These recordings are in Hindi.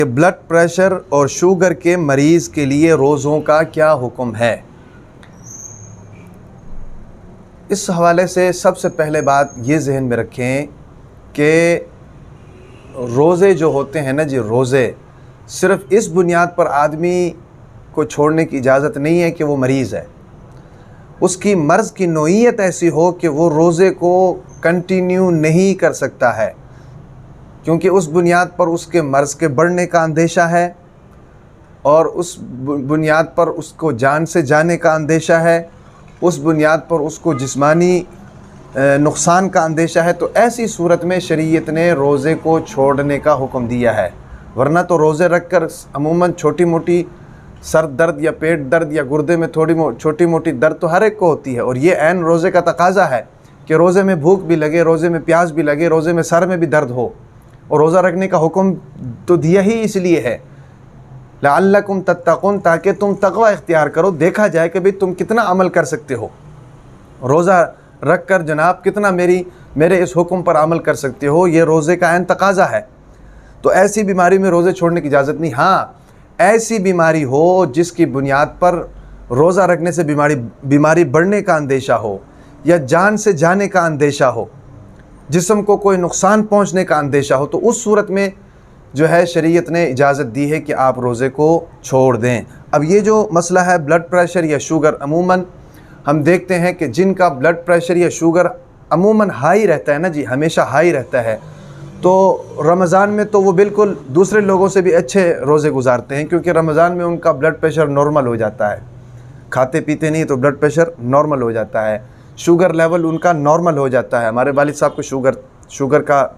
कि ब्लड प्रेशर और शुगर के मरीज़ के लिए रोज़ों का क्या हुक्म है। इस हवाले से सबसे पहले बात ये ज़हन में रखें कि रोज़े जो होते हैं ना जी, रोज़े सिर्फ़ इस बुनियाद पर आदमी को छोड़ने की इजाज़त नहीं है कि वो मरीज़ है, उसकी मर्ज़ की नोइयत ऐसी हो कि वो रोज़े को कंटिन्यू नहीं कर सकता है, क्योंकि उस बुनियाद पर उसके मर्ज़ के बढ़ने का अंदेशा है और उस बुनियाद पर उसको जान से जाने का अंदेशा है, उस बुनियाद पर उसको जिस्मानी नुकसान का अंदेशा है। तो ऐसी सूरत में शरीयत ने रोज़े को छोड़ने का हुक्म दिया है। वरना तो रोज़े रख कर अमूमन छोटी मोटी सर दर्द या पेट दर्द या गुर्दे में छोटी मोटी दर्द तो हर एक को होती है, और ये ऐन रोज़े का तकाज़ा है कि रोज़े में भूख भी लगे, रोज़े में प्यास भी लगे, रोज़े में सर में भी दर्द हो। और रोज़ा रखने का हुक्म तो दिया ही इसलिए है, लअल्लकुम तत्तक़ून, ताकि तुम तक़वा इख्तियार करो, देखा जाए कि भाई तुम कितना अमल कर सकते हो। रोज़ा रख कर जनाब कितना मेरे इस हुक्म पर अमल कर सकते हो, ये रोज़े का ऐन तकाज़ा है। तो ऐसी बीमारी में रोज़े छोड़ने की इजाज़त नहीं। हाँ, ऐसी बीमारी हो जिसकी बुनियाद पर रोज़ा रखने से बीमारी बढ़ने का अंदेशा हो या जान से जाने का अंदेशा हो, जिस्म को कोई नुकसान पहुंचने का अंदेशा हो, तो उस सूरत में जो है शरीयत ने इजाज़त दी है कि आप रोज़े को छोड़ दें। अब ये जो मसला है ब्लड प्रेशर या शुगर, अमूमन हम देखते हैं कि जिनका ब्लड प्रेशर या शुगर अमूमन हाई रहता है ना जी, हमेशा हाई रहता है, तो रमज़ान में तो वो बिल्कुल दूसरे लोगों से भी अच्छे रोज़े गुजारते हैं, क्योंकि रमज़ान में उनका ब्लड प्रेशर नॉर्मल हो जाता है। खाते पीते नहीं तो ब्लड प्रेशर नॉर्मल हो जाता है, शुगर लेवल उनका नॉर्मल हो जाता है। हमारे वालिद साहब को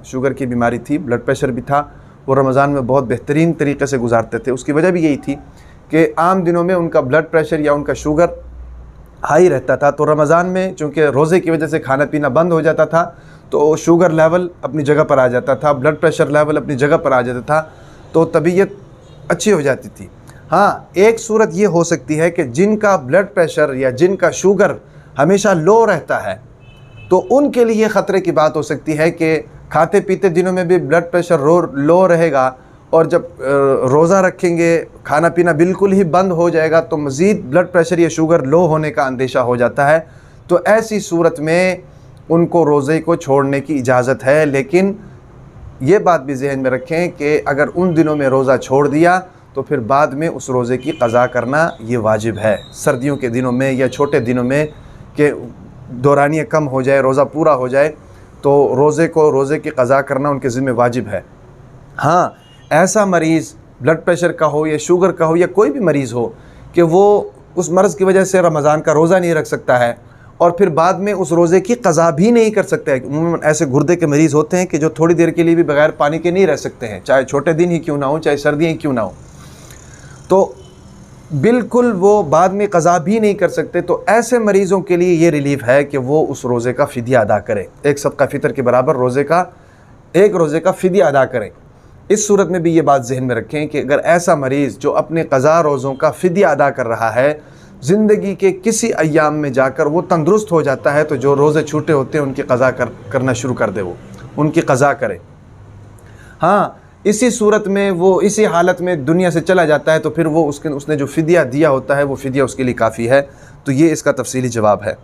शुगर की बीमारी थी, ब्लड प्रेशर भी था। वो रमज़ान में बहुत बेहतरीन तरीके से गुजारते थे। उसकी वजह भी यही थी कि आम दिनों में उनका ब्लड प्रेशर या उनका शुगर हाई रहता था, तो रमज़ान में चूँकि रोज़े की वजह से खाना पीना बंद हो जाता था, तो शुगर लेवल अपनी जगह पर आ जाता था, ब्लड प्रेशर लेवल अपनी जगह पर आ जाता था, तो तबीयत अच्छी हो जाती थी। हाँ, एक सूरत ये हो सकती है कि जिनका ब्लड प्रेशर या जिनका शुगर हमेशा लो रहता है, तो उनके लिए ख़तरे की बात हो सकती है कि खाते पीते दिनों में भी ब्लड प्रेशर लो रहेगा, और जब रोज़ा रखेंगे खाना पीना बिल्कुल ही बंद हो जाएगा तो मज़ीद ब्लड प्रेशर या शुगर लो होने का अंदेशा हो जाता है। तो ऐसी सूरत में उनको रोज़े को छोड़ने की इजाज़त है, लेकिन ये बात भी जहन में रखें कि अगर उन दिनों में रोज़ा छोड़ दिया तो फिर बाद में उस रोज़े की क़ज़ा करना ये वाजिब है। सर्दियों के दिनों में या छोटे दिनों में कि दौरानिया कम हो जाए, रोज़ा पूरा हो जाए, तो रोज़े की क़ज़ा करना उनके ज़िम्मे वाजिब है। हाँ, ऐसा मरीज़ ब्लड प्रेशर का हो या शुगर का हो या कोई भी मरीज़ हो कि वो उस मर्ज़ की वजह से रमज़ान का रोज़ा नहीं रख सकता है और फिर बाद में उस रोज़े की क़ज़ा भी नहीं कर सकता है। उम्मन ऐसे गुर्दे के मरीज़ होते हैं कि जो थोड़ी देर के लिए भी बगैर पानी के नहीं रह सकते हैं, चाहे छोटे दिन ही क्यों ना हो, चाहे सर्दियाँ ही क्यों ना हो, तो बिल्कुल वो बाद में क़ज़ा भी नहीं कर सकते। तो ऐसे मरीज़ों के लिए ये रिलीफ़ है कि वो उस रोज़े का फ़िदिया अदा करें, एक सदका फ़ितर के बराबर एक रोज़े का फ़िदिया अदा करें। इस सूरत में भी ये बात जहन में रखें कि अगर ऐसा मरीज़ जो अपने क़ज़ा रोज़ों का फ़िदिया अदा कर रहा है, ज़िंदगी के किसी अय्याम में जाकर वो तंदुरुस्त हो जाता है, तो जो रोज़े छूटे होते हैं उनकी क़ज़ा करना शुरू कर दे, वो उनकी क़ज़ा करे। हाँ, इसी सूरत में वो इसी हालत में दुनिया से चला जाता है, तो फिर वो उसने जो फ़िदिया दिया होता है वो फ़िदिया उसके लिए काफ़ी है। तो ये इसका तफ़सीली जवाब है।